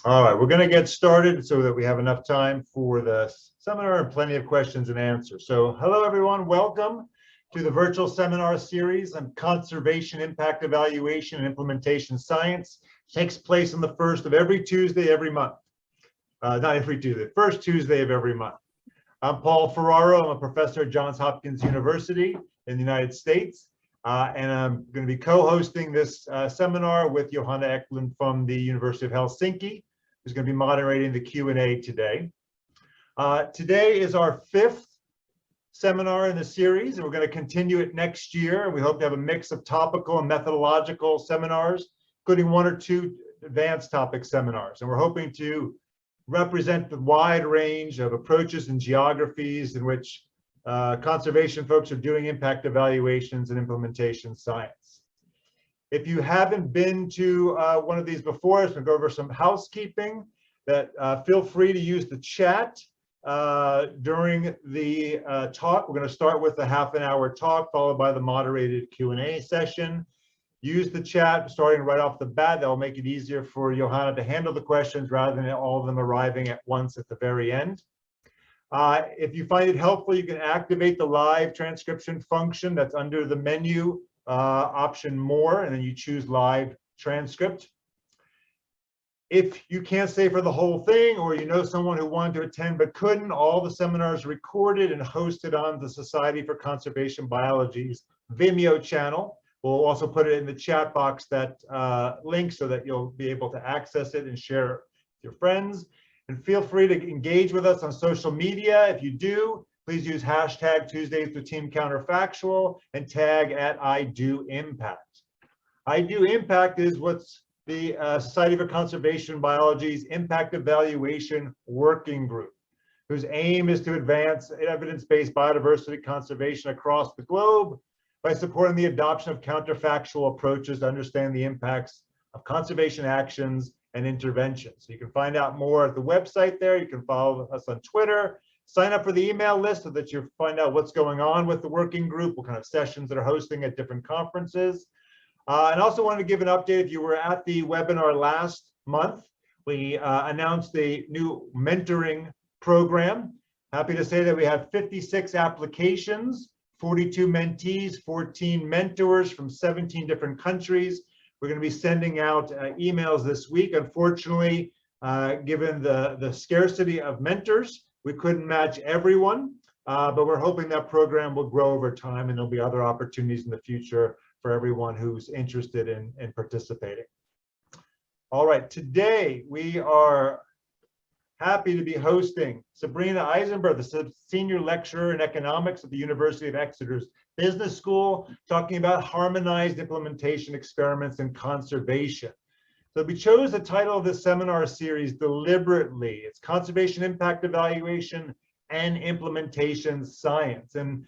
All right, we're going to get started so that we have enough time for the seminar and plenty of questions and answers. So hello, everyone. Welcome to the virtual seminar series on conservation impact evaluation and implementation science. It takes place on the first of every Tuesday every month. Not every Tuesday, first Tuesday of every month. I'm Paul Ferraro. I'm a professor at Johns Hopkins University in the United States. And I'm going to be co-hosting this seminar with Johanna Eklund from the University of Helsinki, who's going to be moderating the Q&A today. Today is our 5th seminar in the series, and we're going to continue it next year. And we hope to have a mix of topical and methodological seminars, including 1 or 2 advanced topic seminars. And we're hoping to represent the wide range of approaches and geographies in which conservation folks are doing impact evaluations and implementation science. If you haven't been to one of these before, I'm going to go over some housekeeping. Feel free to use the chat during the talk. We're going to start with a half-an-hour talk followed by the moderated Q&A session. Use the chat starting right off the bat. That will make it easier for Johanna to handle the questions rather than all of them arriving at once at the very end. If you find it helpful, you can activate the live transcription function that's under the menu option more, and then you choose live transcript. If you can't stay for the whole thing, or you know someone who wanted to attend but couldn't, all the seminars are recorded and hosted on the Society for Conservation Biology's Vimeo channel. We'll also put it in the chat box, that link, so that you'll be able to access it and share it with your friends. And feel free to engage with us on social media. If you do, please use hashtag Tuesdays with Team Counterfactual and tag at IDoImpact. IDoImpact is what's the Society for Conservation Biology's Impact Evaluation Working Group, whose aim is to advance evidence-based biodiversity conservation across the globe by supporting the adoption of counterfactual approaches to understand the impacts of conservation actions and interventions. So you can find out more at the website there. You can follow us on Twitter, sign up for the email list so that you find out what's going on with the working group, what kind of sessions that are hosting at different conferences. And also wanted to give an update. If you were at the webinar last month, we announced a new mentoring program. Happy to say that we have 56 applications, 42 mentees, 14 mentors from 17 different countries. We're going to be sending out emails this week. Unfortunately, given the scarcity of mentors, we couldn't match everyone, but we're hoping that program will grow over time, and there'll be other opportunities in the future for everyone who's interested in participating. All right, today we are happy to be hosting Sabrina Eisenbarth, the senior lecturer in economics at the University of Exeter's Business School, talking about harmonized implementation experiments in conservation. So we chose the title of this seminar series deliberately. It's Conservation Impact Evaluation and Implementation Science. And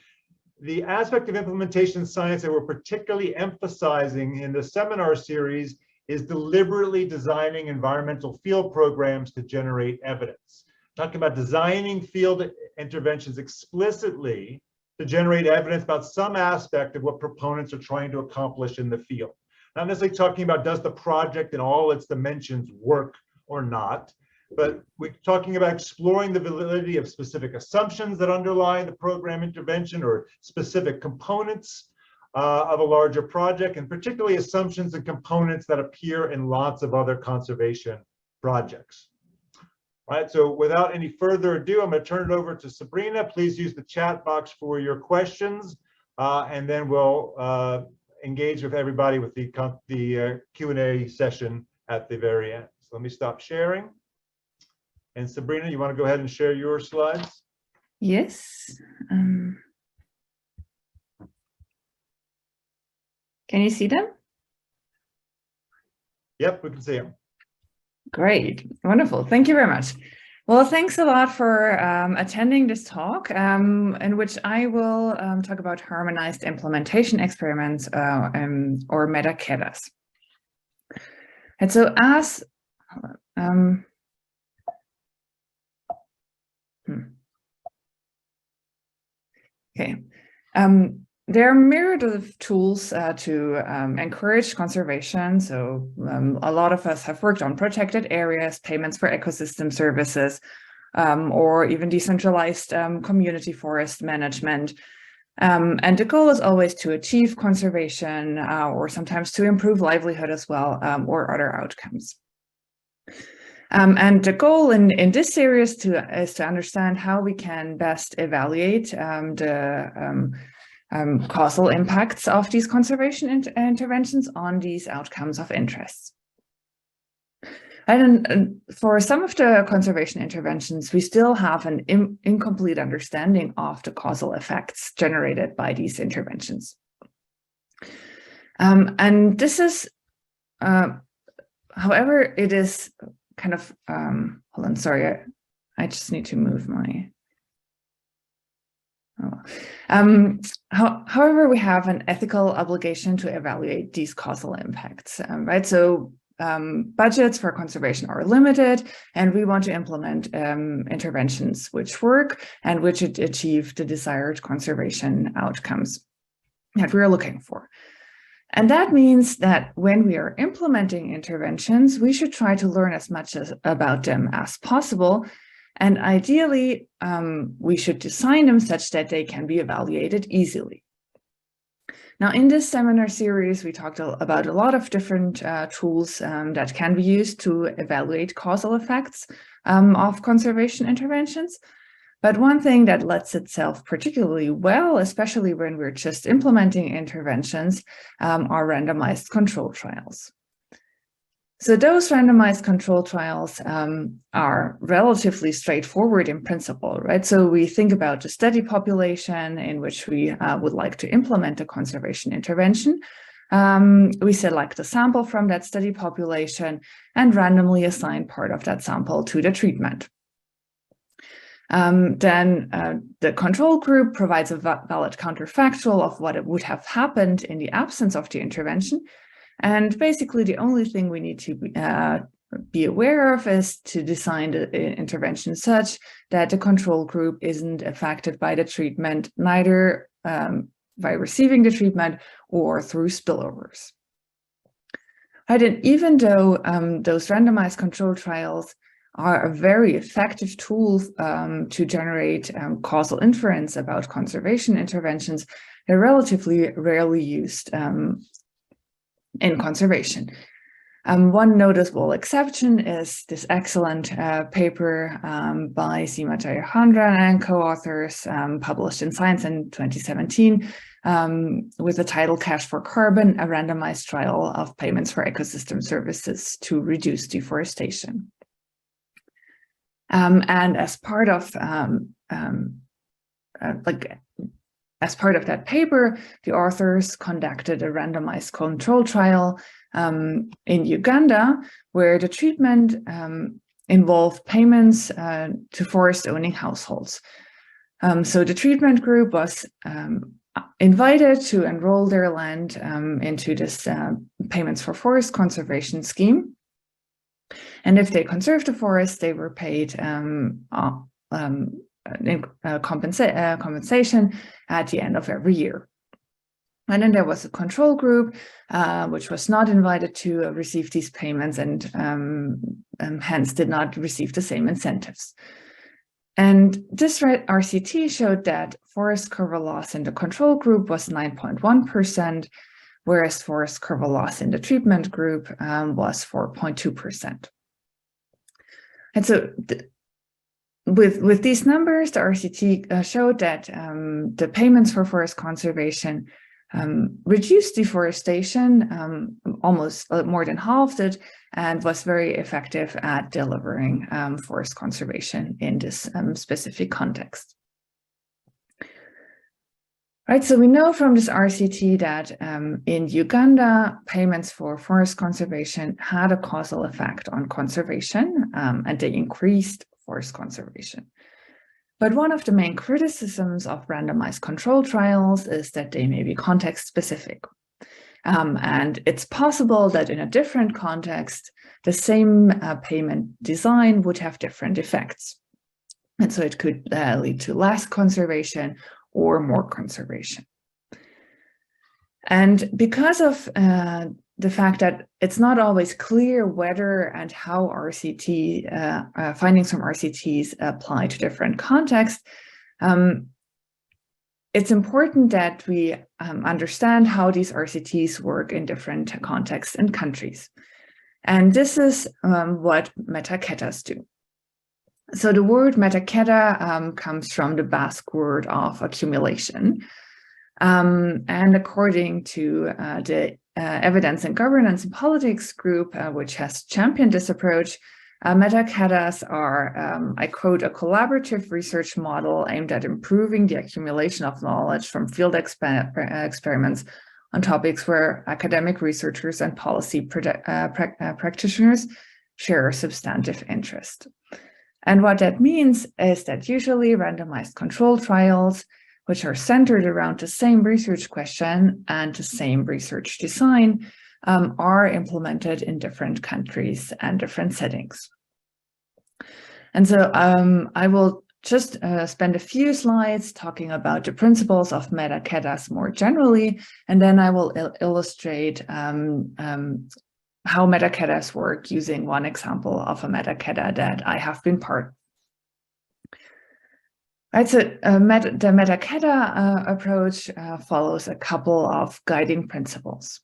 the aspect of implementation science that we're particularly emphasizing in the seminar series is deliberately designing environmental field programs to generate evidence. Talking about designing field interventions explicitly to generate evidence about some aspect of what proponents are trying to accomplish in the field. Not necessarily talking about does the project in all its dimensions work or not, but we're talking about exploring the validity of specific assumptions that underlie the program intervention or specific components of a larger project, and particularly assumptions and components that appear in lots of other conservation projects. All right, so without any further ado, I'm going to turn it over to Sabrina. Please use the chat box for your questions, and then we'll engage with everybody with the Q&A session at the very end. So let me stop sharing. And Sabrina, you want to go ahead and share your slides? Yes. Can you see them? Yep, we can see them. Great, wonderful. Thank you very much. Well, thanks a lot for attending this talk, in which I will talk about harmonized implementation experiments or metaketas. And so as okay. There are a myriad of tools to encourage conservation. So a lot of us have worked on protected areas, payments for ecosystem services, or even decentralized community forest management. And the goal is always to achieve conservation or sometimes to improve livelihood as well, or other outcomes. And the goal in this series is to understand how we can best evaluate the causal impacts of these conservation interventions on these outcomes of interest. And for some of the conservation interventions, we still have an incomplete understanding of the causal effects generated by these interventions. And this is, however, it is kind of, hold on, sorry, I just need to move my, however, we have an ethical obligation to evaluate these causal impacts, right? So budgets for conservation are limited, and we want to implement interventions which work and which achieve the desired conservation outcomes that we're looking for. And that means that when we are implementing interventions, we should try to learn as much about them as possible. And ideally, we should design them such that they can be evaluated easily. Now, in this seminar series, we talked about a lot of different tools that can be used to evaluate causal effects of conservation interventions. But one thing that lets itself particularly well, especially when we're just implementing interventions, are randomized control trials. So those randomized control trials are relatively straightforward in principle, right? So we think about the study population in which we would like to implement a conservation intervention. We select a sample from that study population and randomly assign part of that sample to the treatment. Then the control group provides a valid counterfactual of what would have happened in the absence of the intervention. And basically, the only thing we need to be aware of is to design the intervention such that the control group isn't affected by the treatment, neither by receiving the treatment or through spillovers. Right, and even though those randomized control trials are a very effective tool to generate causal inference about conservation interventions, they're relatively rarely used in conservation. One noticeable exception is this excellent paper by Seema Jayahandran and co-authors published in Science in 2017 with the title Cash for Carbon, a randomized trial of payments for ecosystem services to reduce deforestation. And as part of as part of that paper, the authors conducted a randomized control trial in Uganda, where the treatment involved payments to forest-owning households. So the treatment group was invited to enroll their land into this payments for forest conservation scheme. And if they conserved the forest, they were paid compensation at the end of every year. And then there was a control group, which was not invited to receive these payments and hence did not receive the same incentives. And this RCT showed that forest cover loss in the control group was 9.1%, whereas forest cover loss in the treatment group was 4.2%. And so with these numbers, the RCT showed that the payments for forest conservation reduced deforestation, almost more than halved it, and was very effective at delivering forest conservation in this specific context. Right, so we know from this RCT that in Uganda, payments for forest conservation had a causal effect on conservation, and they increased forest conservation. But one of the main criticisms of randomized control trials is that they may be context-specific. And it's possible that in a different context, the same payment design would have different effects. And so it could lead to less conservation or more conservation. And because of the fact that it's not always clear whether and how RCT findings from RCTs apply to different contexts, it's important that we understand how these RCTs work in different contexts and countries. And this is what metaketas do. So the word metaketa comes from the Basque word of accumulation. And according to the Evidence and Governance and Politics group, which has championed this approach, metaketas are, I quote, a collaborative research model aimed at improving the accumulation of knowledge from field experiments on topics where academic researchers and policy practitioners share a substantive interest. And what that means is that usually randomized controlled trials, which are centered around the same research question and the same research design, are implemented in different countries and different settings. And so I will just spend a few slides talking about the principles of metaketas more generally, and then I will illustrate how metaketas work using one example of a metaketa that I have been part of. Right, so the metaketa approach follows a couple of guiding principles.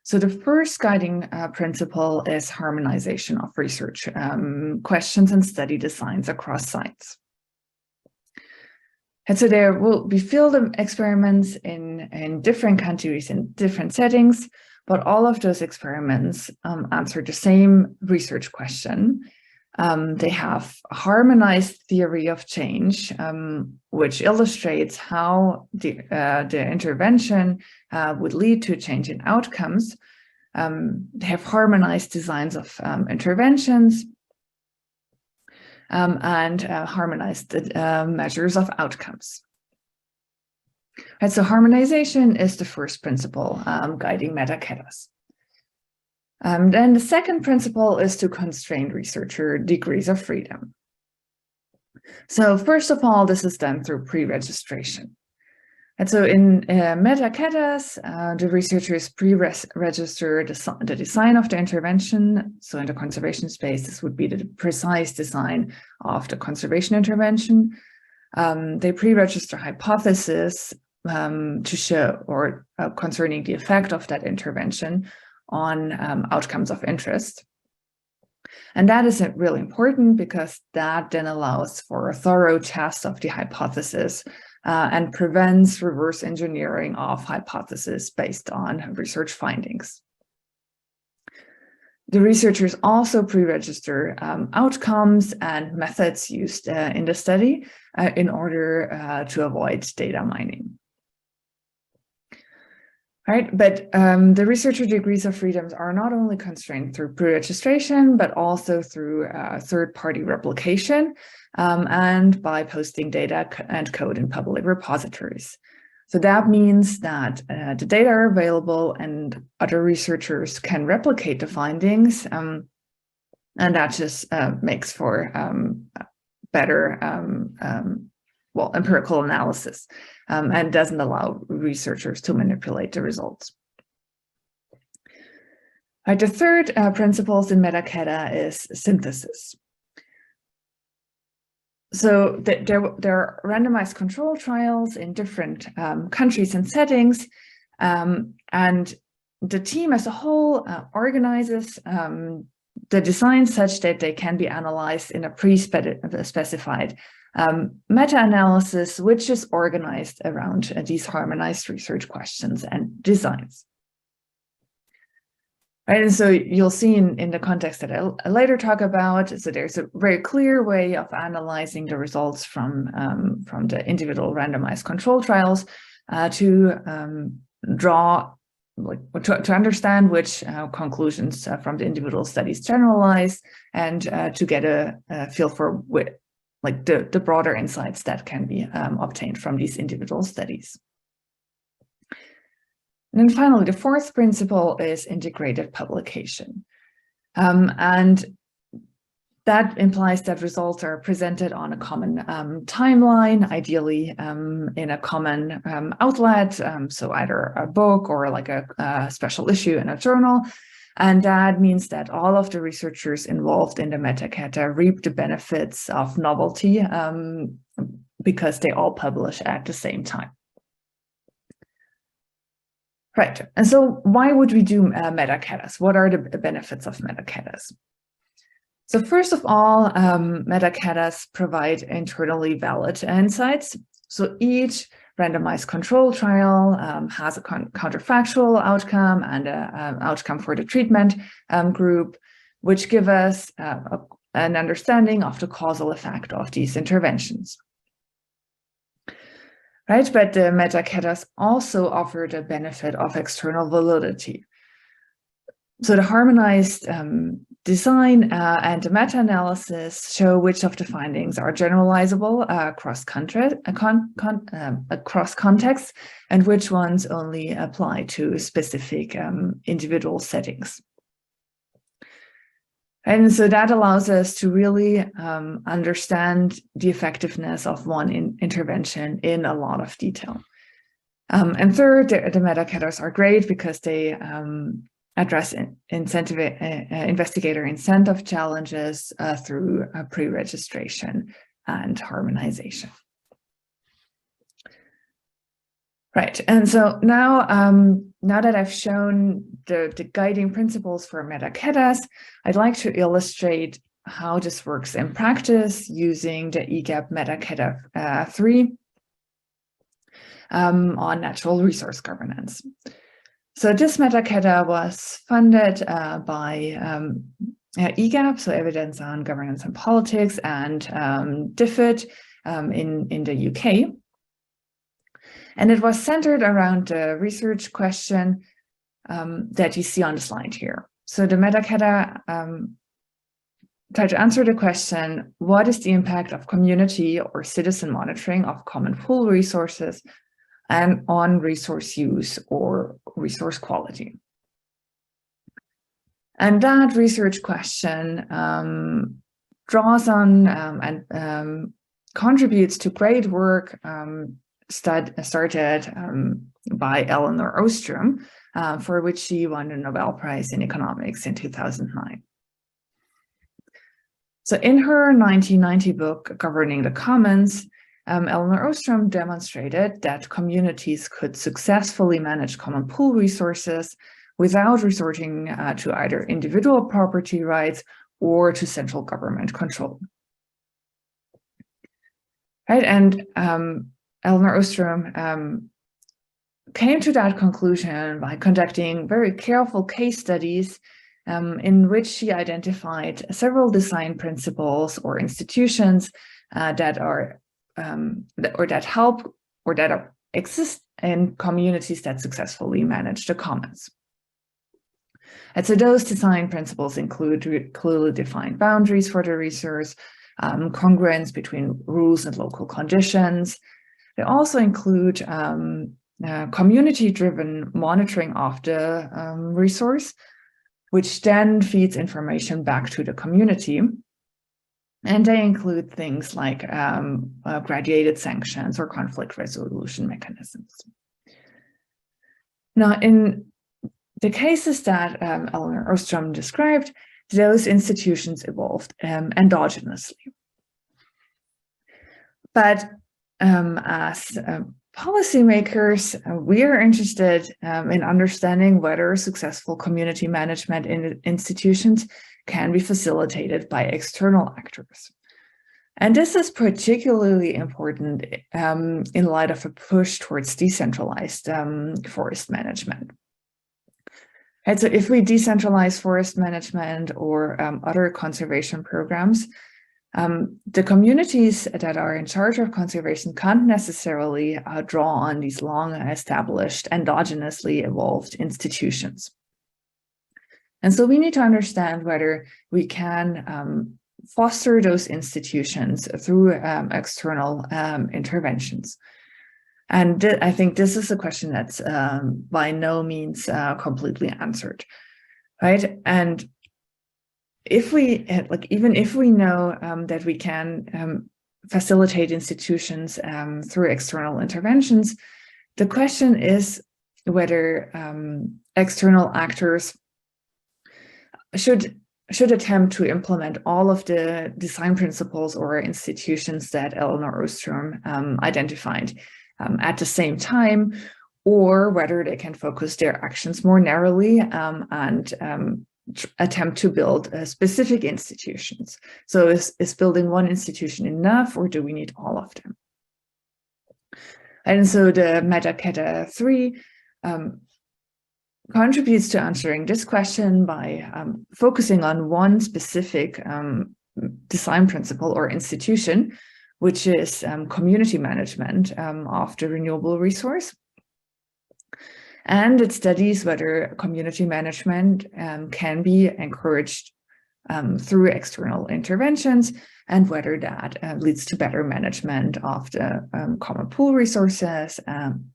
So the first guiding principle is harmonization of research questions and study designs across sites. And so there will be field experiments in different countries, in different settings, but all of those experiments answer the same research question. They have a harmonized theory of change, which illustrates how the intervention would lead to a change in outcomes. They have harmonized designs of interventions and harmonized measures of outcomes. Right, so harmonization is the first principle guiding metaketas. Then the second principle is to constrain researcher degrees of freedom. So first of all, this is done through pre-registration. And so in metaketas, the researchers pre-register the design of the intervention. So in the conservation space, this would be the precise design of the conservation intervention. They pre-register hypotheses to show or concerning the effect of that intervention on outcomes of interest. And that is really important because that then allows for a thorough test of the hypothesis and prevents reverse engineering of hypotheses based on research findings. The researchers also pre-register outcomes and methods used in the study in order to avoid data mining. Right, but the researcher degrees of freedoms are not only constrained through pre-registration, but also through third-party replication and by posting data and code in public repositories. So that means that the data are available and other researchers can replicate the findings, and that just makes for better empirical analysis and doesn't allow researchers to manipulate the results. Right, the third principles in metaketa is synthesis. So there are randomized control trials in different countries and settings, and the team as a whole organizes the design such that they can be analyzed in a pre-specified meta-analysis, which is organized around these harmonized research questions and designs. Right, and so you'll see in the context that I later talk about, so there's a very clear way of analyzing the results from the individual randomized control trials to draw, to understand which conclusions from the individual studies generalize, and to get a feel for the broader insights that can be obtained from these individual studies. And then finally, the fourth principle is integrated publication. And that implies that results are presented on a common timeline, ideally in a common outlet, so either a book or like a special issue in a journal. And that means that all of the researchers involved in the metaketa reap the benefits of novelty because they all publish at the same time. Right, and so why would we do metaketas? What are the benefits of metaketas? So first of all, metaketas provide internally valid insights. So each randomized control trial has a counterfactual outcome and an outcome for the treatment group, which give us an understanding of the causal effect of these interventions. Right, but the metaketas also offer the benefit of external validity. So the harmonized design and the meta-analysis show which of the findings are generalizable across contexts and which ones only apply to specific individual settings. And so that allows us to really understand the effectiveness of one intervention in a lot of detail. And third, the metaketas are great because they address investigator incentive challenges through pre-registration and harmonization. Right, and so now, now that I've shown the guiding principles for metaketas, I'd like to illustrate how this works in practice using the EGAP metaketa 3 on natural resource governance. So this metaketa was funded by EGAP, so Evidence on Governance and Politics, and DFID in the UK. And it was centered around the research question that you see on the slide here. So the metaketa tried to answer the question, what is the impact of community or citizen monitoring of common pool resources and on resource use or resource quality? And that research question draws on and contributes to great work started by Elinor Ostrom, for which she won the Nobel Prize in Economics in 2009. So in her 1990 book, Governing the Commons, Elinor Ostrom demonstrated that communities could successfully manage common pool resources without resorting to either individual property rights or to central government control. Right, and Elinor Ostrom came to that conclusion by conducting very careful case studies in which she identified several design principles or institutions that are that help or that exist in communities that successfully manage the commons. And so those design principles include clearly defined boundaries for the resource, congruence between rules and local conditions. They also include community-driven monitoring of the resource, which then feeds information back to the community. And they include things like graduated sanctions or conflict resolution mechanisms. Now, in the cases that Elinor Ostrom described, those institutions evolved endogenously. But as policymakers, we are interested in understanding whether successful community management in institutions can be facilitated by external actors. And this is particularly important in light of a push towards decentralized forest management. And so if we decentralize forest management or other conservation programs, the communities that are in charge of conservation can't necessarily draw on these long established, endogenously evolved institutions. And so we need to understand whether we can foster those institutions through external interventions. And I think this is a question that's by no means completely answered, right? And if we even if we know that we can facilitate institutions through external interventions, the question is whether external actors should attempt to implement all of the design principles or institutions that Elinor Ostrom identified at the same time, or whether they can focus their actions more narrowly and attempt to build specific institutions. So is building one institution enough, or do we need all of them? And so the Metaketa 3 contributes to answering this question by focusing on one specific design principle or institution, which is community management of the renewable resource. And it studies whether community management can be encouraged through external interventions, and whether that leads to better management of the common pool resources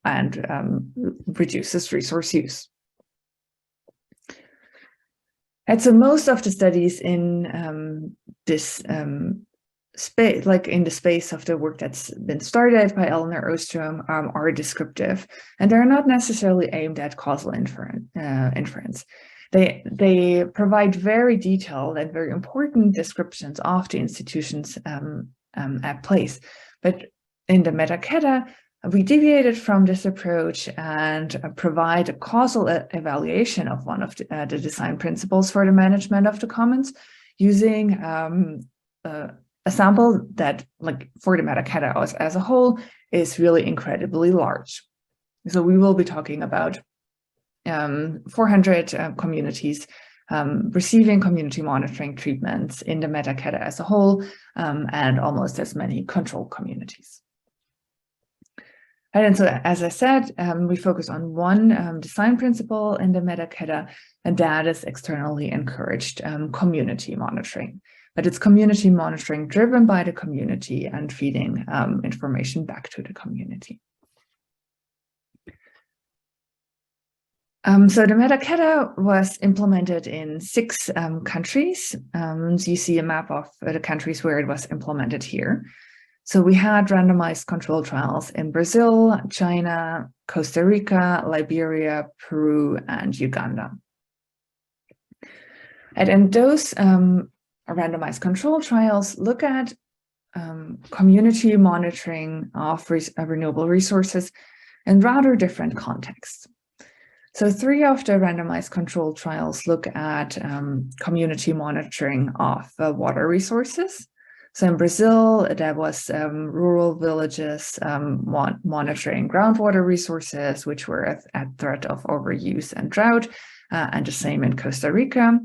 and reduces resource use. And so most of the studies in this space, like in the space of the work that's been started by Elinor Ostrom, are descriptive, and they're not necessarily aimed at causal inference. They provide very detailed and very important descriptions of the institutions at place. But in the Metaketa, we deviated from this approach and provide a causal evaluation of one of the design principles for the management of the commons using a sample that, like for the Metaketa as a whole, is really incredibly large. So we will be talking about 400 communities receiving community monitoring treatments in the Metaketa as a whole, and almost as many control communities. And so, as I said, we focus on one design principle in the Metaketa, and that is externally encouraged community monitoring. But it's community monitoring driven by the community and feeding information back to the community. So the Metaketa was implemented in 6 countries. So you see a map of the countries where it was implemented here. So we had randomized control trials in Brazil, China, Costa Rica, Liberia, Peru, and Uganda. And those randomized control trials look at community monitoring of renewable resources in rather different contexts. So 3 of the randomized control trials look at community monitoring of water resources. So in Brazil, that was rural villages monitoring groundwater resources, which were at threat of overuse and drought, and the same in Costa Rica.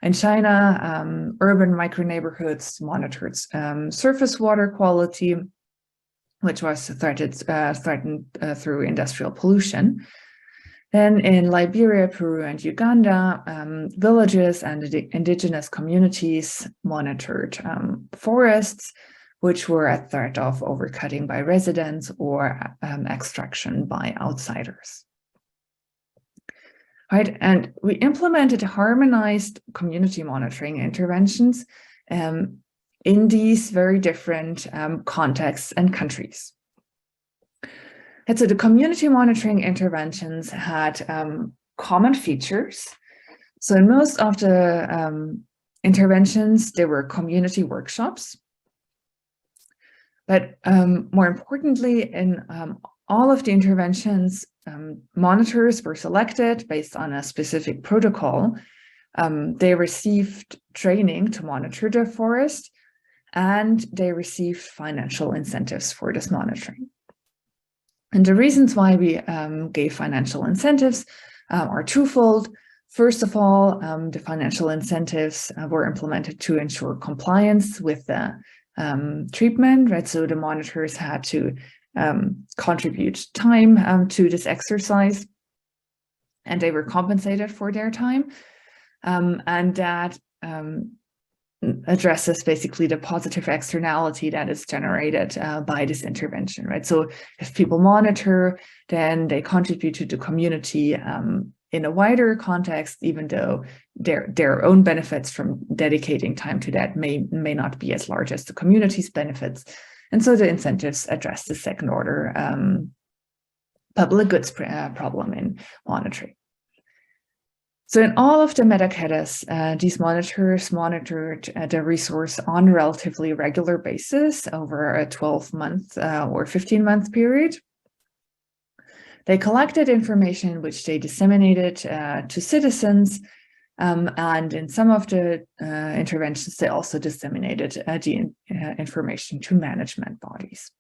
In China, urban micro-neighborhoods monitored surface water quality, which was threatened through industrial pollution. Then in Liberia, Peru, and Uganda, villages and indigenous communities monitored forests, which were at threat of overcutting by residents or extraction by outsiders. Right, and we implemented harmonized community monitoring interventions in these very different contexts and countries. And so the community monitoring interventions had common features. So in most of the interventions, there were community workshops. But more importantly, in all of the interventions, monitors were selected based on a specific protocol. They received training to monitor the forest, and they received financial incentives for this monitoring. And the reasons why we gave financial incentives are twofold. First of all, the financial incentives were implemented to ensure compliance with the treatment, right? So the monitors had to contribute time to this exercise, and they were compensated for their time. And that addresses basically the positive externality that is generated by this intervention, right? So if people monitor, then they contribute to the community in a wider context, even though their own benefits from dedicating time to that may not be as large as the community's benefits. And so the incentives address the second order public goods problem in monitoring. So in all of the metaketas, these monitors monitored the resource on a relatively regular basis over a 12-month or 15-month period. They collected information which they disseminated to citizens, and in some of the interventions, they also disseminated the information to management bodies.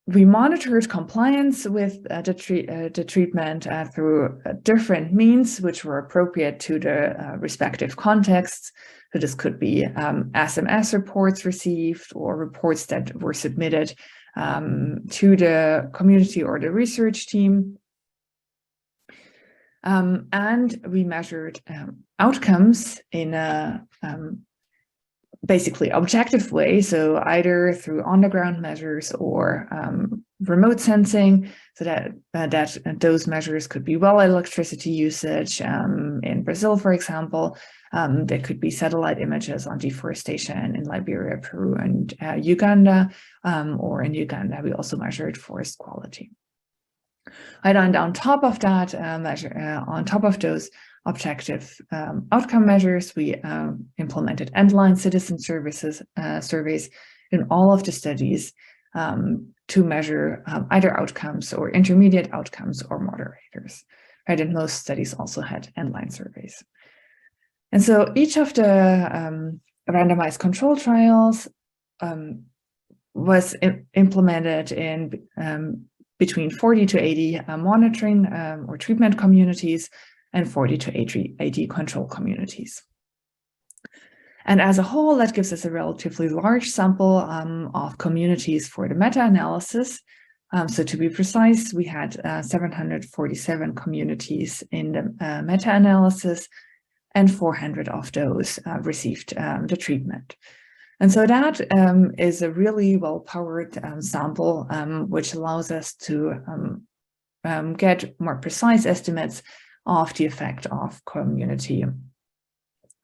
We monitored compliance with the treatment through different means which were appropriate to the respective contexts. So this could be SMS reports received or reports that were submitted to the community or the research team. And we measured outcomes in a basically objective way, so either through on-the-ground measures or remote sensing, so that those measures could be well electricity usage in Brazil, for example. There could be satellite images on deforestation in Liberia, Peru, and Uganda, or in Uganda, we also measured forest quality. And on top of that, on top of those objective outcome measures, we implemented end-line citizen surveys in all of the studies to measure either outcomes or intermediate outcomes or moderators. Right? And most studies also had end-line surveys. And so each of the randomized control trials was implemented in between 40 to 80 monitoring or treatment communities and 40 to 80 control communities. And as a whole, that gives us a relatively large sample of communities for the meta-analysis. So to be precise, we had 747 communities in the meta-analysis, and 400 of those received the treatment. And so that is a really well-powered sample, which allows us to get more precise estimates of the effect of community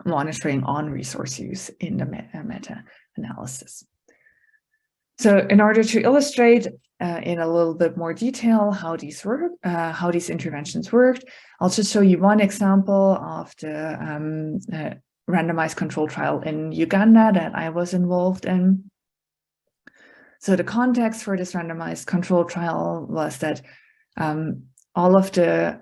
monitoring on resource use in the meta-analysis. So in order to illustrate in a little bit more detail how these interventions worked, I'll just show you one example of the randomized control trial in Uganda that I was involved in. So the context for this randomized control trial was that all of the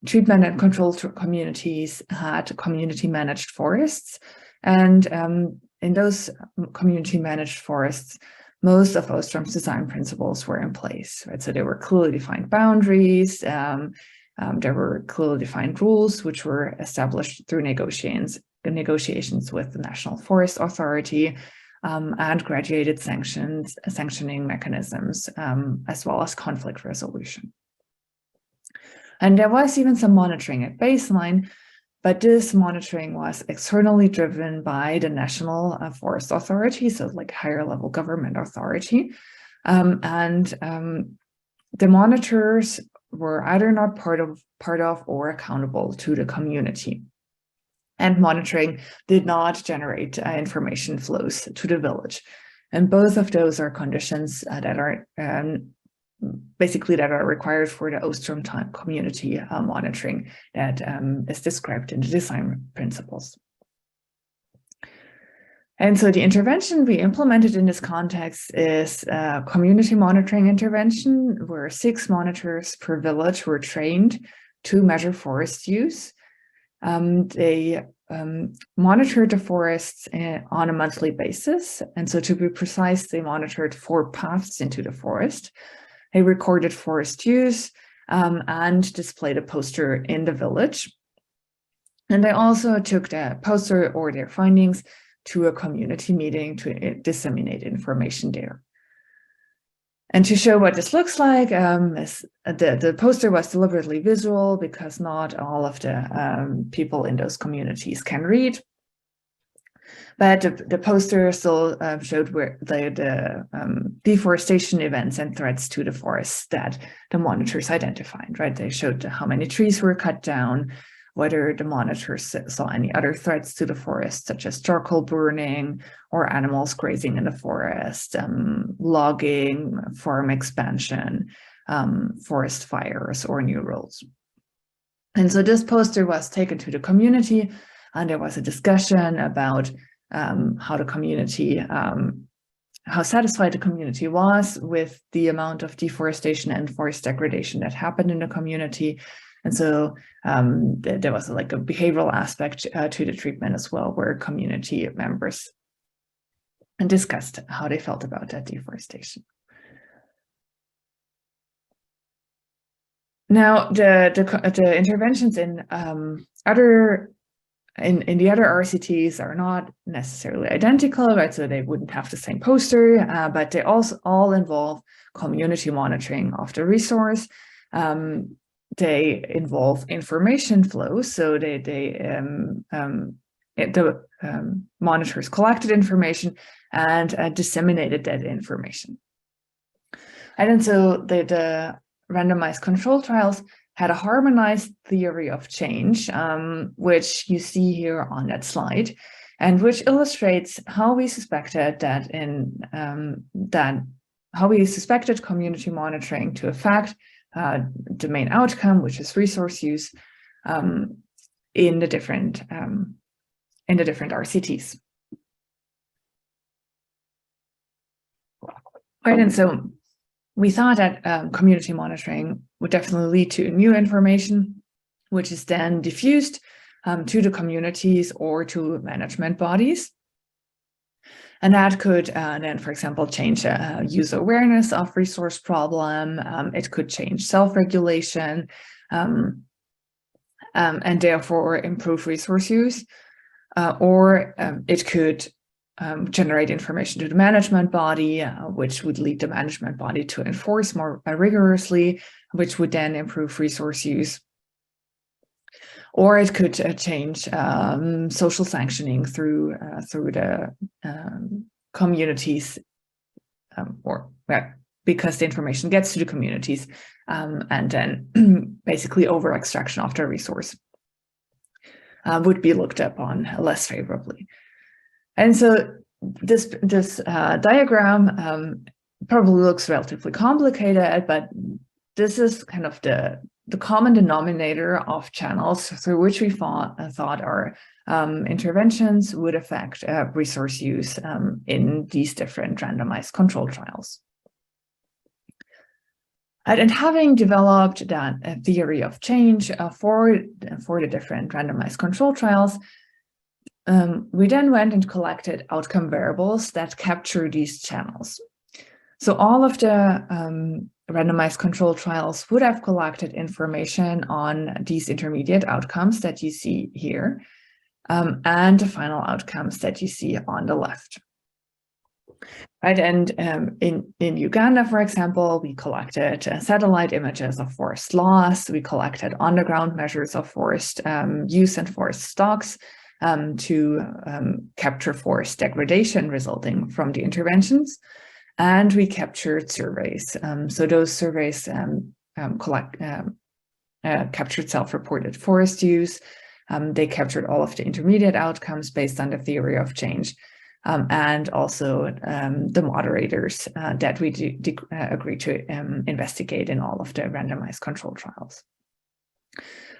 treatment and control communities had community managed forests. And in those community managed forests, most of Ostrom's design principles were in place, right? So there were clearly defined boundaries, there were clearly defined rules which were established through negotiations with the National Forest Authority, and graduated sanctioning mechanisms, as well as conflict resolution. And there was even some monitoring at baseline, but this monitoring was externally driven by the National Forest Authority, so like higher level government authority. The monitors were either not part of or accountable to the community. And monitoring did not generate information flows to the village. And both of those are conditions that are basically that are required for the Ostrom community monitoring that is described in the design principles. And so the intervention we implemented in this context is a community monitoring intervention where 6 monitors per village were trained to measure forest use. They monitored the forests on a monthly basis. And so to be precise, they monitored 4 paths into the forest. They recorded forest use and displayed a poster in the village. And they also took the poster or their findings to a community meeting to disseminate information there. And to show what this looks like, the poster was deliberately visual because not all of the people in those communities can read. But the poster still showed where the deforestation events and threats to the forests that the monitors identified, right? They showed how many trees were cut down, whether the monitors saw any other threats to the forest, such as charcoal burning or animals grazing in the forest, logging, farm expansion, forest fires, or new roads. And so this poster was taken to the community, and there was a discussion about how the community, how satisfied the community was with the amount of deforestation and forest degradation that happened in the community. And so there was like a behavioral aspect to the treatment as well, where community members discussed how they felt about that deforestation. Now, the interventions in the other RCTs are not necessarily identical, right? So they wouldn't have the same poster, but they also all involve community monitoring of the resource. They involve information flow. So the monitors collected information and disseminated that information. And then so the randomized control trials had a harmonized theory of change, which you see here on that slide, and which illustrates how we suspected that how we suspected community monitoring to affect the main outcome, which is resource use, in the different RCTs. Right, and so we thought that community monitoring would definitely lead to new information, which is then diffused to the communities or to management bodies. And that could then, for example, change user awareness of resource problem. It could change self-regulation and therefore improve resource use. Or it could generate information to the management body, which would lead the management body to enforce more rigorously, which would then improve resource use. Or it could change social sanctioning through the communities, because the information gets to the communities, and then basically over extraction of the resource would be looked upon less favorably. And so this diagram probably looks relatively complicated, but this is kind of the common denominator of channels through which we thought our interventions would affect resource use in these different randomized control trials. And having developed that theory of change for the different randomized control trials, we then went and collected outcome variables that capture these channels. So all of the randomized control trials would have collected information on these intermediate outcomes that you see here, and the final outcomes that you see on the left. Right, and in Uganda, for example, we collected satellite images of forest loss. We collected on-the-ground measures of forest use and forest stocks to capture forest degradation resulting from the interventions. And we captured surveys. So those surveys captured self-reported forest use. They captured all of the intermediate outcomes based on the theory of change. And also the moderators that we agreed to investigate in all of the randomized control trials.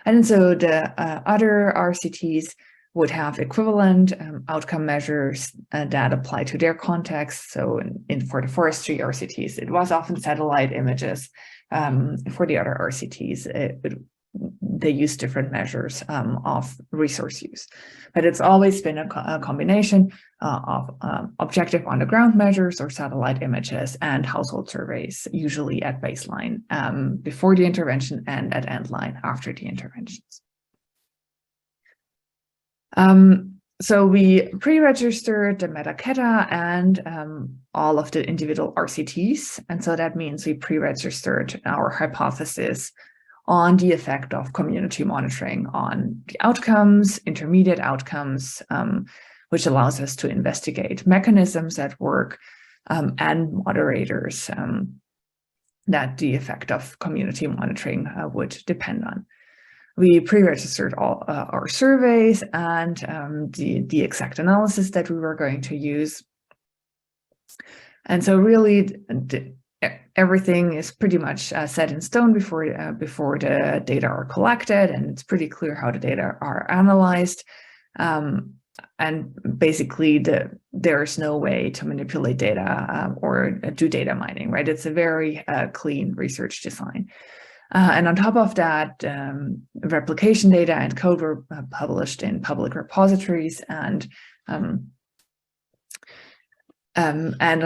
And so the other RCTs would have equivalent outcome measures that apply to their context. So for the forestry RCTs, it was often satellite images. For the other RCTs, they use different measures of resource use. But it's always been a combination of objective on-the-ground measures or satellite images and household surveys, usually at baseline before the intervention and at endline after the interventions. So we pre-registered the metaketa and all of the individual RCTs. And so that means we pre-registered our hypothesis on the effect of community monitoring on the outcomes, intermediate outcomes, which allows us to investigate mechanisms at work and moderators that the effect of community monitoring would depend on. We pre-registered all our surveys and the exact analysis that we were going to use. And so really, everything is pretty much set in stone before the data are collected, and it's pretty clear how the data are analyzed. And basically, there's no way to manipulate data or do data mining, right? It's a very clean research design. And on top of that, replication data and code were published in public repositories, and on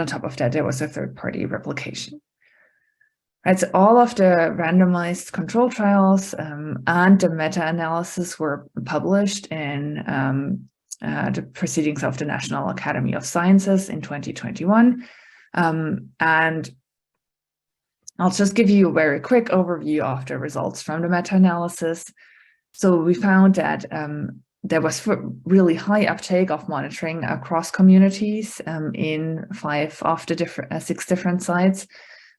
top of that, there was a third-party replication. Right, so all of the randomized control trials and the meta-analysis were published in the Proceedings of the National Academy of Sciences in 2021. And I'll just give you a very quick overview of the results from the meta-analysis. So we found that there was really high uptake of monitoring across communities in 5 of the 6 different sites.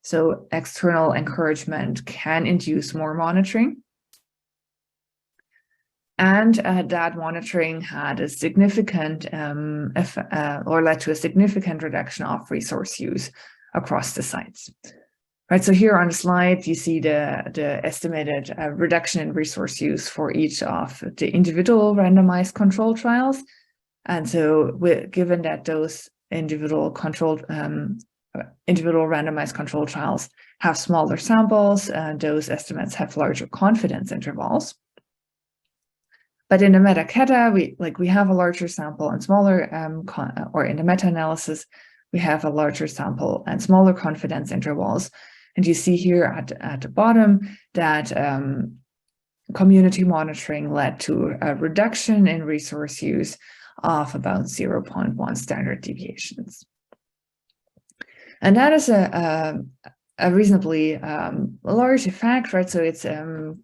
So external encouragement can induce more monitoring. And that monitoring had a significant or led to a significant reduction of resource use across the sites. Right, so here on the slide, you see the estimated reduction in resource use for each of the individual randomized control trials. And so given that those individual randomized control trials have smaller samples, those estimates have larger confidence intervals. But in the metaketa, we have a larger sample and smaller, or in the meta-analysis, we have a larger sample and smaller confidence intervals. And you see here at the bottom that community monitoring led to a reduction in resource use of about 0.1 standard deviations. And that is a reasonably large effect, right? So it's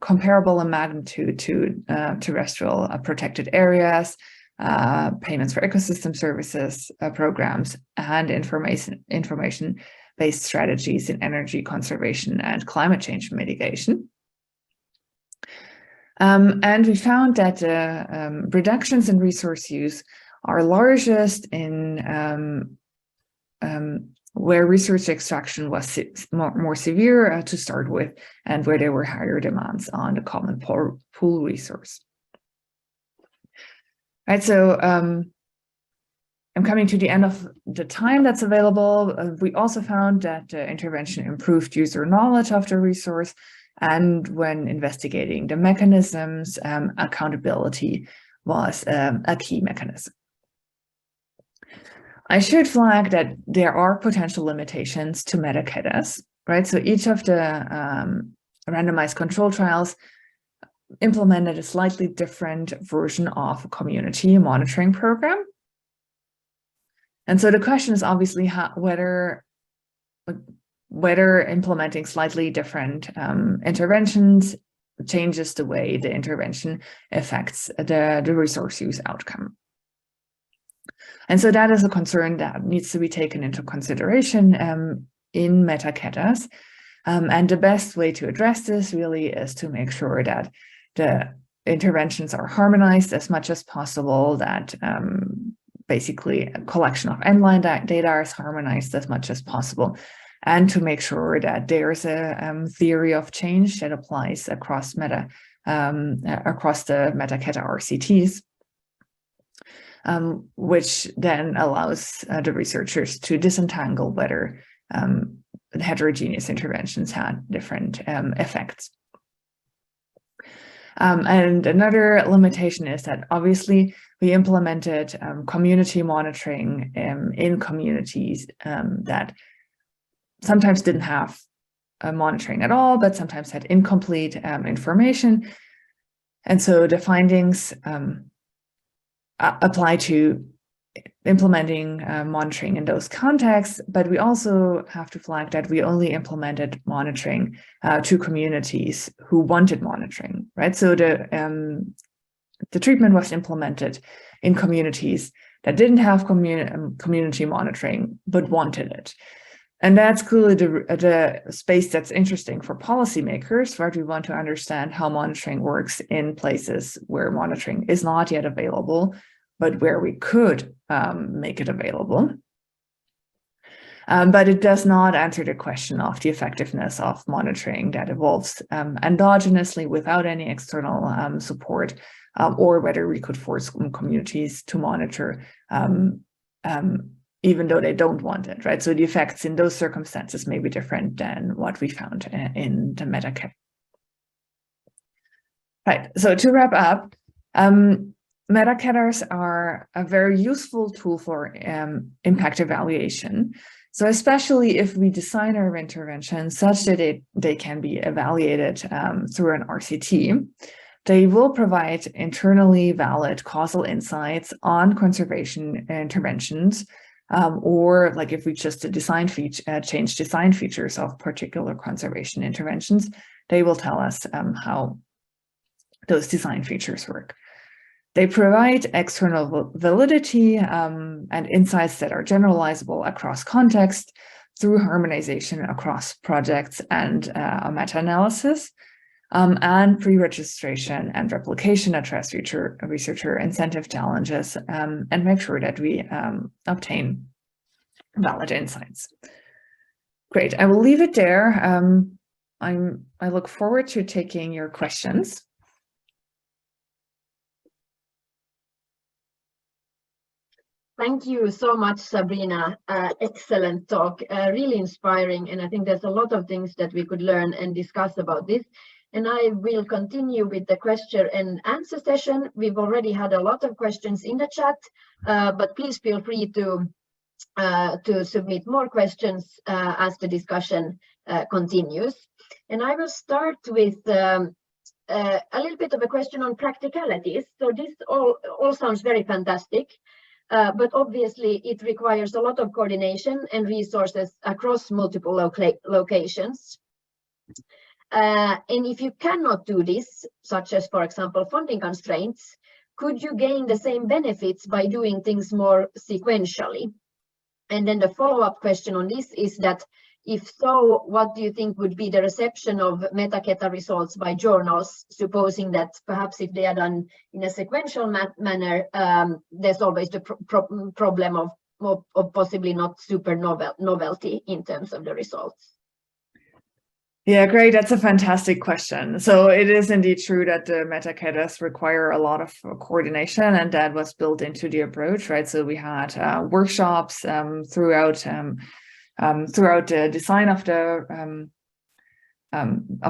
comparable in magnitude to terrestrial protected areas, payments for ecosystem services programs, and information-based strategies in energy conservation and climate change mitigation. And we found that reductions in resource use are largest in where research extraction was more severe to start with, and where there were higher demands on the common pool resource. Right, so I'm coming to the end of the time that's available. We also found that the intervention improved user knowledge of the resource, and when investigating the mechanisms, accountability was a key mechanism. I should flag that there are potential limitations to metaketas, right? So each of the randomized control trials implemented a slightly different version of a community monitoring program. And so the question is obviously whether implementing slightly different interventions changes the way the intervention affects the resource use outcome. And so that is a concern that needs to be taken into consideration in metaketas. And the best way to address this really is to make sure that the interventions are harmonized as much as possible, that basically a collection of end-line data is harmonized as much as possible, and to make sure that there's a theory of change that applies across the metaketa RCTs. Which then allows the researchers to disentangle whether heterogeneous interventions had different effects. And another limitation is that obviously we implemented community monitoring in communities that sometimes didn't have monitoring at all, but sometimes had incomplete information. And so the findings apply to implementing monitoring in those contexts, but we also have to flag that we only implemented monitoring to communities who wanted monitoring, right? So the treatment was implemented in communities that didn't have community monitoring but wanted it. And that's clearly the space that's interesting for policymakers, right? We want to understand how monitoring works in places where monitoring is not yet available, but where we could make it available. But it does not answer the question of the effectiveness of monitoring that evolves endogenously without any external support, or whether we could force communities to monitor even though they don't want it, right? So the effects in those circumstances may be different than what we found in the metaketas. Right, so to wrap up, metaketas are a very useful tool for impact evaluation. So especially if we design our interventions such that they can be evaluated through an RCT, they will provide internally valid causal insights on conservation interventions, or like if we just change design features of particular conservation interventions, they will tell us how those design features work. They provide external validity and insights that are generalizable across context through harmonization across projects and a meta-analysis, and pre-registration and replication address researcher incentive challenges and make sure that we obtain valid insights. Great, I will leave it there. I look forward to taking your questions. Thank you so much, Sabrina. Excellent talk, really inspiring. And I think there's a lot of things that we could learn and discuss about this. And I will continue with the question and answer session. We've already had a lot of questions in the chat, but please feel free to submit more questions as the discussion continues. And I will start with a little bit of a question on practicalities. So this all sounds very fantastic. But obviously it requires a lot of coordination and resources across multiple locations. And if you cannot do this, such as, for example, funding constraints, could you gain the same benefits by doing things more sequentially? And then the follow-up question on this is that, if so, what do you think would be the reception of metaketa results by journals, supposing that perhaps if they are done in a sequential manner, there's always the problem of possibly not super novelty in terms of the results? Yeah, great. That's a fantastic question. So it is indeed true that the metaketas require a lot of coordination, and that was built into the approach, right? So we had workshops throughout the design of the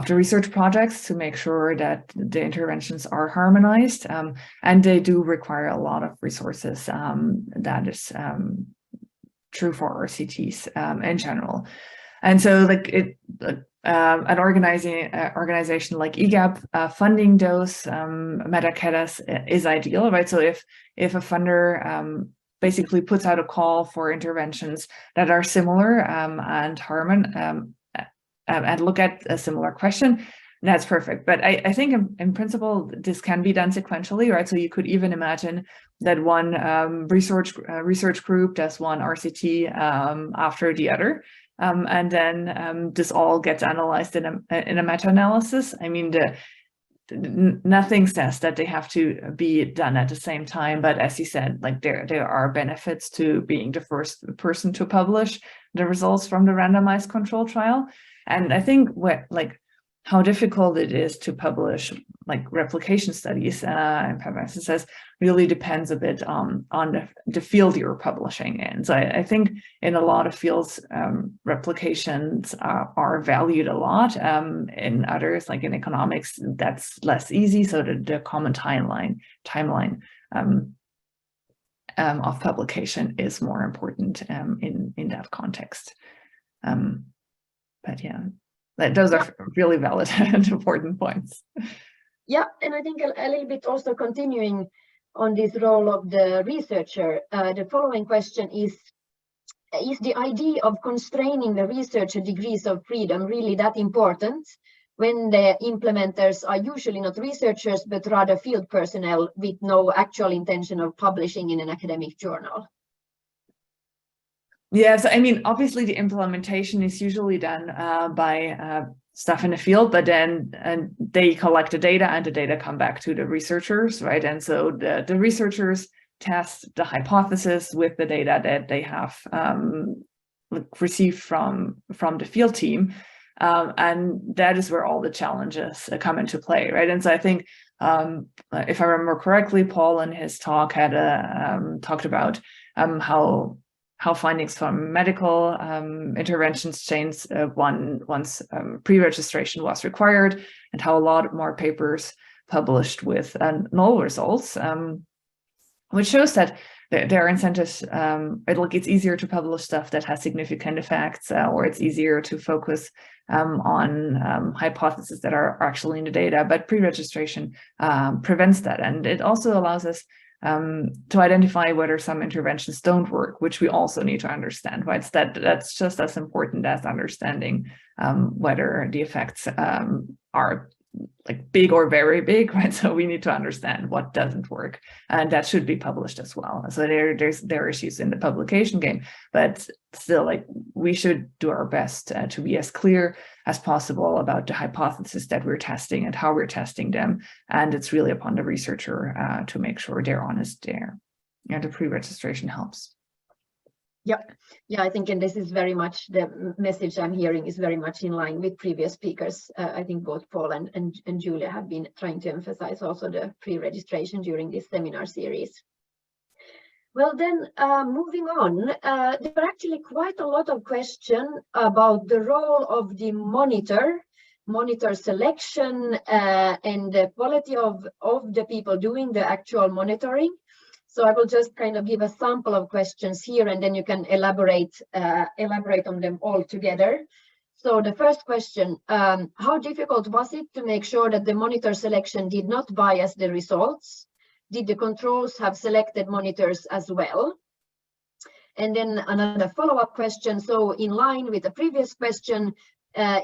research projects to make sure that the interventions are harmonized, and they do require a lot of resources. That is true for RCTs in general. And so like an organization like EGAP funding those metaketas is ideal, right? So if a funder basically puts out a call for interventions that are similar and look at a similar question, that's perfect. But I think in principle, this can be done sequentially, right? So you could even imagine that one research group does one RCT after the other. And then this all gets analyzed in a meta-analysis. I mean, nothing says that they have to be done at the same time, but as you said, like there are benefits to being the first person to publish the results from the randomized control trial. And I think how difficult it is to publish like replication studies, and Pamela says, really depends a bit on the field you're publishing in. So I think in a lot of fields, replications are valued a lot. In others, like in economics, that's less easy. So the common timeline of publication is more important in that context. But yeah. Those are really valid and important points. Yeah, and I think a little bit also continuing on this role of the researcher, the following question is the idea of constraining the researcher degrees of freedom really that important when the implementers are usually not researchers, but rather field personnel with no actual intention of publishing in an academic journal? Yes, I mean, obviously the implementation is usually done by staff in the field, but then they collect the data and the data come back to the researchers, right? And so the researchers test the hypothesis with the data that they have received from the field team. And that is where all the challenges come into play, right? And so I think, if I remember correctly, Paul in his talk had talked about how findings from medical interventions changed once pre-registration was required, and how a lot more papers published with null results, which shows that there are incentives. It's easier to publish stuff that has significant effects, or it's easier to focus on hypotheses that are actually in the data, but pre-registration prevents that. And it also allows us to identify whether some interventions don't work, which we also need to understand, right? That's just as important as understanding whether the effects are like big or very big, right? So we need to understand what doesn't work, and that should be published as well. So there are issues in the publication game, but still, like, we should do our best to be as clear as possible about the hypotheses that we're testing and how we're testing them. And it's really upon the researcher to make sure they're honest there. And the pre-registration helps. Yep. Yeah, I think, and this is very much the message I'm hearing is very much in line with previous speakers. I think both Paul and Julia have been trying to emphasize also the pre-registration during this seminar series. Well, then moving on, there are actually quite a lot of questions about the role of the monitor selection, and the quality of the people doing the actual monitoring. So I will just kind of give a sample of questions here, and then you can elaborate on them all together. So the first question, how difficult was it to make sure that the monitor selection did not bias the results? Did the controls have selected monitors as well? And then another follow-up question. So in line with the previous question,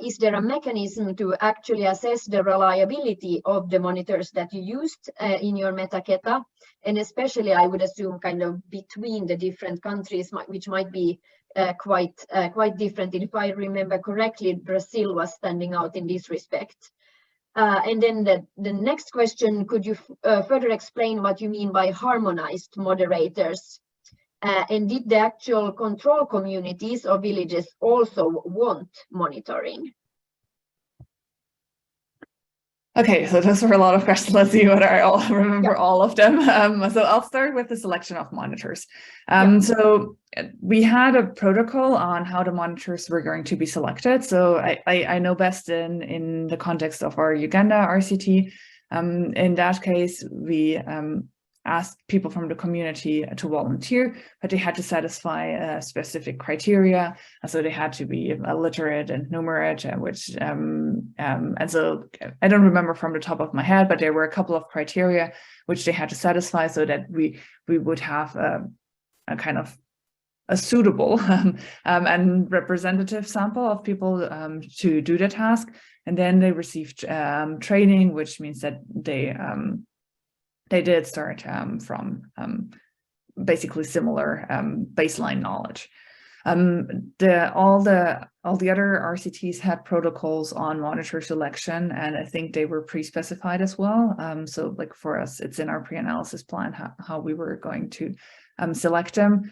is there a mechanism to actually assess the reliability of the monitors that you used in your metaketa? And especially, I would assume, kind of between the different countries, which might be quite different. And if I remember correctly, Brazil was standing out in this respect. And then the next question, could you further explain what you mean by harmonized moderators? And did the actual control communities or villages also want monitoring? Okay, so those were a lot of questions. Let's see whether I remember all of them. So I'll start with the selection of monitors. So we had a protocol on how the monitors were going to be selected. So I know best in the context of our Uganda RCT. In that case, we asked people from the community to volunteer, but they had to satisfy specific criteria. So they had to be literate and numerate, and so I don't remember from the top of my head, but there were a couple of criteria which they had to satisfy so that we would have a kind of a suitable and representative sample of people to do the task. And then they received training, which means that they did start from basically similar baseline knowledge. All the other RCTs had protocols on monitor selection, and I think they were pre-specified as well. So like for us, it's in our pre-analysis plan how we were going to select them.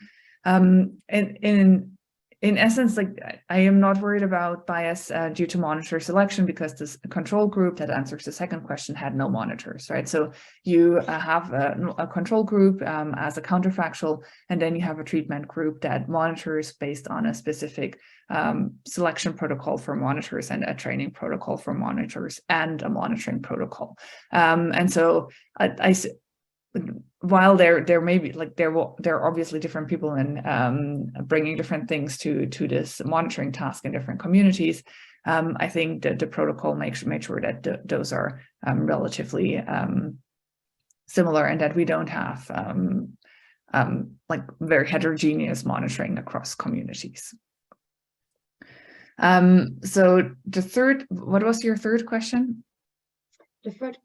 In essence, like I am not worried about bias due to monitor selection, because this control group that answers the second question had no monitors, right? So you have a control group as a counterfactual, and then you have a treatment group that monitors based on a specific selection protocol for monitors and a training protocol for monitors and a monitoring protocol. And so while there may be like there are obviously different people in bringing different things to this monitoring task in different communities, I think that the protocol made sure that those are relatively similar, and that we don't have like very heterogeneous monitoring across communities. So what was your third question? The first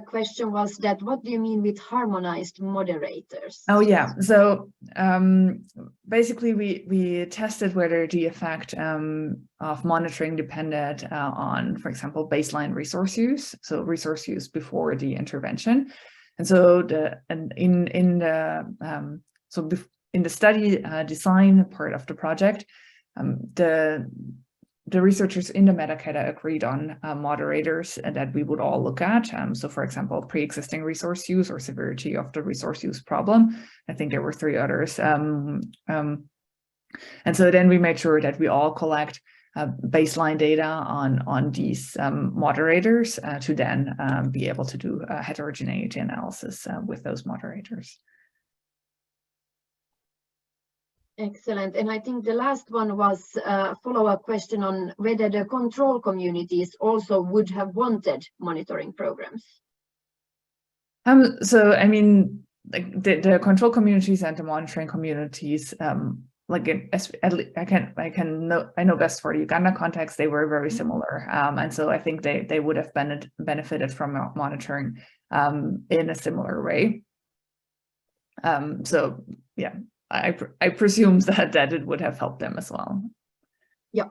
question was that what do you mean with harmonized moderators? Oh yeah, so basically we tested whether the effect of monitoring depended on, for example, baseline resource use, so resource use before the intervention, and so in the study design part of the project, the researchers in the metaketa agreed on moderators that we would all look at. So for example, pre-existing resource use or severity of the resource use problem. I think there were 3 others. And so then we made sure that we all collect baseline data on these moderators to then be able to do a heterogeneity analysis with those moderators. Excellent. And I think the last one was a follow-up question on whether the control communities also would have wanted monitoring programs. So I mean, like the control communities and the monitoring communities, like I know best for the Uganda context, they were very similar, and so I think they would have benefited from monitoring in a similar way. So yeah. I presume that it would have helped them as well. Yeah.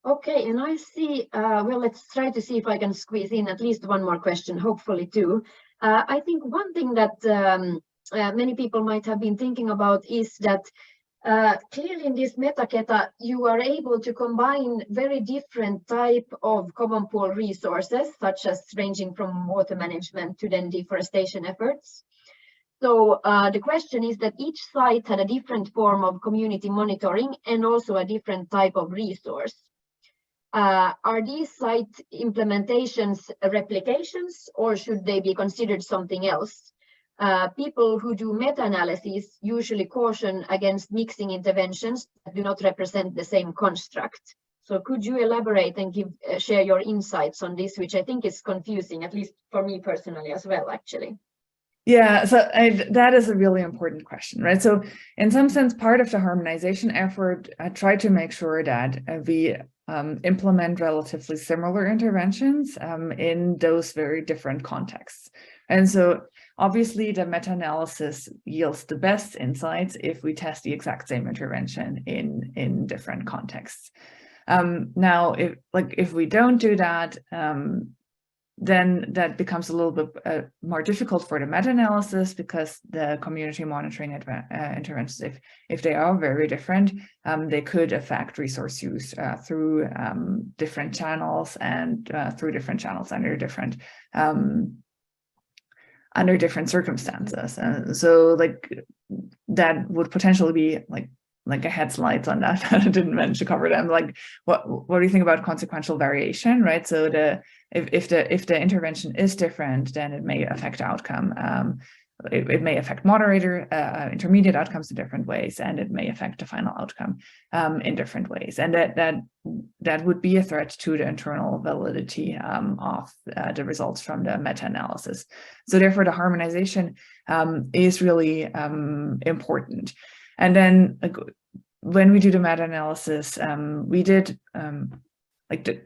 Okay, and I see, well, let's try to see if I can squeeze in at least one more question, hopefully two. I think one thing that many people might have been thinking about is that clearly in this metaketa, you are able to combine very different type of common pool resources, such as ranging from water management to then deforestation efforts. So the question is that each site had a different form of community monitoring and also a different type of resource. Are these site implementations replications, or should they be considered something else? People who do meta-analysis usually caution against mixing interventions that do not represent the same construct. So could you elaborate and share your insights on this, which I think is confusing, at least for me personally as well, actually. Yeah, so that is a really important question, right? So in some sense, part of the harmonization effort, I try to make sure that we implement relatively similar interventions in those very different contexts. And so obviously the meta-analysis yields the best insights if we test the exact same intervention in different contexts. Now, if we don't do that, then that becomes a little bit more difficult for the meta-analysis, because the community monitoring interventions, if they are very different, they could affect resource use through different channels and through different channels under different circumstances. And so like that would potentially be like I had slides on that, I didn't manage to cover them. Like, what do you think about consequential variation, right? So if the intervention is different, then it may affect outcome. It may affect intermediate outcomes in different ways, and it may affect the final outcome in different ways. And that would be a threat to the internal validity of the results from the meta-analysis. So therefore, the harmonization is really important. And then when we do the meta-analysis, we did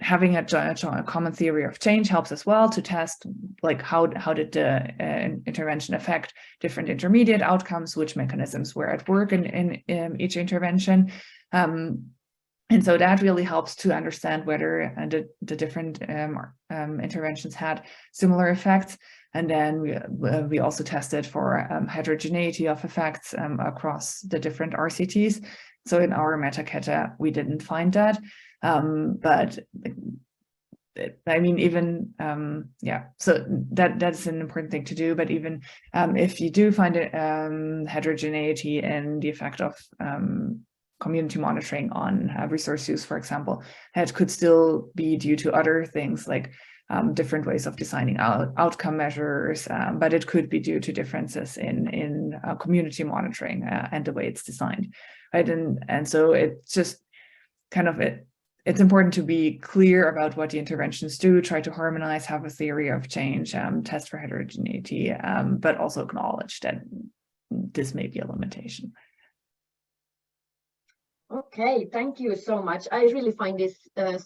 having a common theory of change helps as well to test like how did the intervention affect different intermediate outcomes, which mechanisms were at work in each intervention. And so that really helps to understand whether the different interventions had similar effects. And then we also tested for heterogeneity of effects across the different RCTs. So in our metaketa, we didn't find that. But I mean, even, so that's an important thing to do. But even if you do find heterogeneity in the effect of community monitoring on resource use, for example, it could still be due to other things like different ways of designing outcome measures, but it could be due to differences in community monitoring and the way it's designed, right? And so it's just kind of it's important to be clear about what the interventions do, try to harmonize, have a theory of change, test for heterogeneity, but also acknowledge that this may be a limitation. Okay, thank you so much. I really find this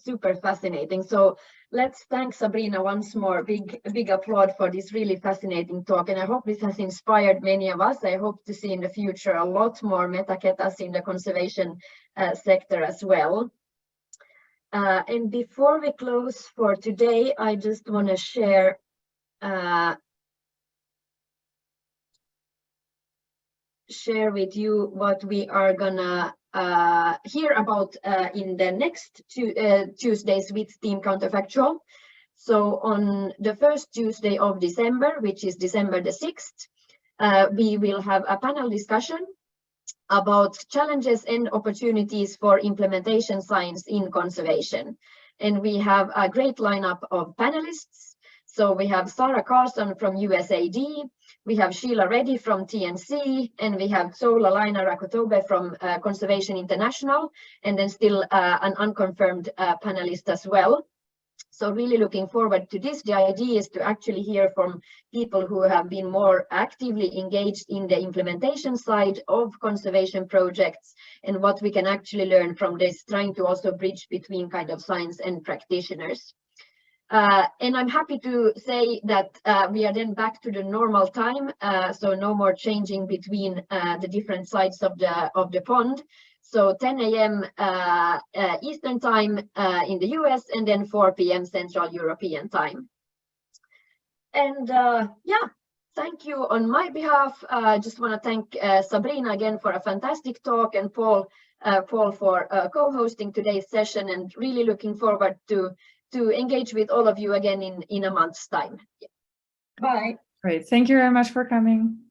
super fascinating. So let's thank Sabrina once more. Big applaud for this really fascinating talk. And I hope this has inspired many of us. I hope to see in the future a lot more metaketas in the conservation sector as well. And before we close for today, I just want to share with you what we are gonna hear about in the next Tuesdays with Team Counterfactual. So on the first Tuesday of December, which is December the 6th, we will have a panel discussion about challenges and opportunities for implementation science in conservation. And we have a great lineup of panelists. So we have Sarah Carlson from USAID, we have Sheila Reddy from TNC, and we have Sola Laina Rakotobe from Conservation International, and then still an unconfirmed panelist as well. So really looking forward to this. The idea is to actually hear from people who have been more actively engaged in the implementation side of conservation projects and what we can actually learn from this, trying to also bridge between kind of science and practitioners. And I'm happy to say that we are then back to the normal time, so no more changing between the different sides of the pond. So 10 a.m. Eastern time in the US, and then 4 p.m. Central European time. And yeah, thank you on my behalf. I just want to thank Sabrina again for a fantastic talk, and Paul for co-hosting today's session, and really looking forward to engage with all of you again in a month's time. Bye. Great. Thank you very much for coming.